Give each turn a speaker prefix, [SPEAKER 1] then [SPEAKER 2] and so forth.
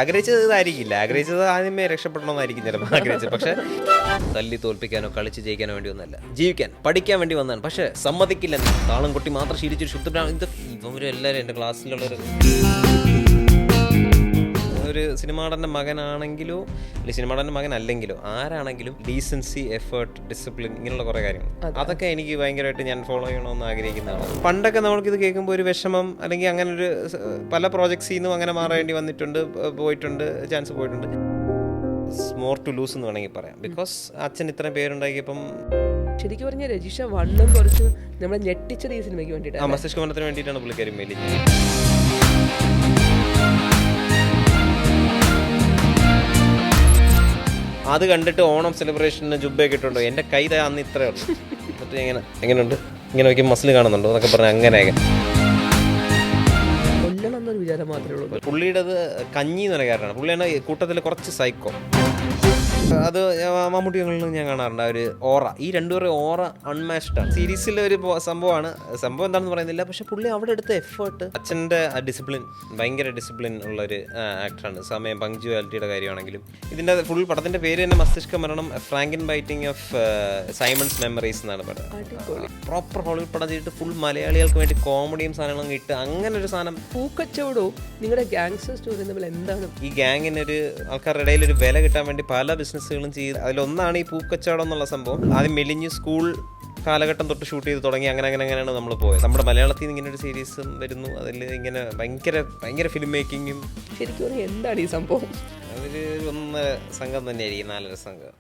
[SPEAKER 1] ആഗ്രഹിച്ചത് ഇതായിരിക്കില്ല, ആഗ്രഹിച്ചത് ആദ്യമേ രക്ഷപ്പെടണമെന്നായിരിക്കും ചിലപ്പോൾ ആഗ്രഹിച്ചത്. പക്ഷേ തല്ലി തോൽപ്പിക്കാനോ കളിച്ച് ജയിക്കാനോ വേണ്ടി ഒന്നല്ല, ജീവിക്കാൻ പഠിക്കാൻ വേണ്ടി വന്നതാണ്. പക്ഷേ സമ്മതിക്കില്ല, താളം കൊട്ടി മാത്രം ശീലിച്ചൊരു ശുദ്ധ ഇവരെല്ലാവരും എൻ്റെ ക്ലാസ്സിലുള്ളവർ ഒരു സിനിമാടൻ്റെ മകനാണെങ്കിലോ അല്ലെങ്കിൽ സിനിമാടൻ്റെ മകൻ അല്ലെങ്കിലോ ആരാണെങ്കിലും ഡീസൻസി, എഫേർട്ട്, ഡിസിപ്ലിൻ, ഇങ്ങനെയുള്ള കുറേ കാര്യങ്ങൾ അതൊക്കെ എനിക്ക് ഭയങ്കരമായിട്ട് ഞാൻ ഫോളോ ചെയ്യണമെന്ന് ആഗ്രഹിക്കുന്നതാണ്. പണ്ടൊക്കെ നമ്മൾക്കിത് കേൾക്കുമ്പോൾ ഒരു വിഷമം അല്ലെങ്കിൽ അങ്ങനെ ഒരു പല പ്രോജക്ട്സിൽ നിന്നും അങ്ങനെ മാറേണ്ടി വന്നിട്ടുണ്ട്, പോയിട്ടുണ്ട്, ചാൻസ് പോയിട്ടുണ്ട്. മോർ ടു ലൂസ് എന്ന് വേണമെങ്കിൽ പറയാം. ബിക്കോസ് അച്ഛൻ ഇത്രയും പേരുണ്ടാക്കിയപ്പം
[SPEAKER 2] ശരിക്കും പറഞ്ഞാൽ രജിഷ വണ്ണം കുറച്ച് നമ്മളെ ഞെട്ടിച്ചത് ഈ സിനിമയ്ക്ക് വേണ്ടിയിട്ടാണ്.
[SPEAKER 1] മസ്തിഷ്ക മരണത്തിന് വേണ്ടിയിട്ടാണ് പുള്ളിക്കാരി മേലി. അത് കണ്ടിട്ട് ഓണം സെലിബ്രേഷന് ജുബയൊക്കെ ഇട്ടുണ്ടോ, എൻ്റെ കൈ അന്ന് ഇത്രയേ ഉള്ളൂ. എന്നിട്ട് എങ്ങനെയുണ്ട്, ഇങ്ങനെ നോക്കി മസിൽ കാണുന്നുണ്ടോ എന്നൊക്കെ പറഞ്ഞാൽ അങ്ങനെയൊക്കെ.
[SPEAKER 2] കൊല്ലണം എന്നൊരു വിചാരം മാത്രമേ ഉള്ളൂ.
[SPEAKER 1] പുള്ളിയുടേത് കഞ്ഞി എന്ന് പറഞ്ഞ കാരണമാണ്. പുള്ളിയാണ് കൂട്ടത്തിൽ കുറച്ച് സൈക്കോ. അത് മമ്മൂട്ടികളിലും ഞാൻ കാണാറുണ്ട്. ഒരു ഓറ, ഈ രണ്ടുപേരും ഓറ അൺമാച്ച്ഡാണ്. സീരീസിലെ ഒരു സംഭവമാണ്. സംഭവം എന്താണെന്ന് പറയുന്നില്ല, പക്ഷെ പുള്ളി അവിടെ എടുത്ത എഫേർട്ട്, അച്ഛൻ്റെ ഡിസിപ്ലിൻ, ഭയങ്കര ഡിസിപ്ലിൻ ഉള്ളൊരു ആക്ടറാണ്. സമയം, പങ്ക്ച്വാലിറ്റിയുടെ കാര്യമാണെങ്കിലും. ഇതിൻ്റെ ഫുൾ പടത്തിൻ്റെ പേര് തന്നെ മസ്തിഷ്ക മരണം, ഫ്രാങ്കിൻ ബൈറ്റിംഗ് ഓഫ് സൈമൺസ് മെമ്മറീസ് എന്നാണ് പറയുന്നത്. പ്രോപ്പർ ഹോളിവുഡ് പടം ചെയ്തിട്ട് ഫുൾ മലയാളികൾക്ക് വേണ്ടി കോമഡിയും സാധനങ്ങളും ഇട്ട് അങ്ങനെ ഒരു സാധനം.
[SPEAKER 2] പൂക്കച്ചവടവും നിങ്ങളുടെ ഗാങ്സ്റ്റർ സ്റ്റോറി തമ്മിൽ എന്താണ്?
[SPEAKER 1] ഈ ഗ്യാങ്ങിനൊരു ആൾക്കാരുടെ ഇടയിൽ ഒരു വില കിട്ടാൻ വേണ്ടി പല ബിസിനസ്സുകളും ചെയ്ത് അതിലൊന്നാണ് ഈ പൂക്കച്ചവടം എന്നുള്ള സംഭവം. ആദ്യം മെലിഞ്ഞ് സ്കൂൾ കാലഘട്ടം തൊട്ട് ഷൂട്ട് ചെയ്ത് തുടങ്ങി. അങ്ങനെയാണ് നമ്മൾ പോയത്. നമ്മുടെ മലയാളത്തിൽ നിന്ന് ഇങ്ങനെ ഒരു സീരീസും വരുന്നു. അതിൽ ഇങ്ങനെ ഭയങ്കര ഫിലിം മേക്കിങ്ങും.
[SPEAKER 2] ശരിക്കും എന്താണ് ഈ സംഭവം?
[SPEAKER 1] അതൊരു 1 സംഘം തന്നെയായിരിക്കും, 4 സംഘം.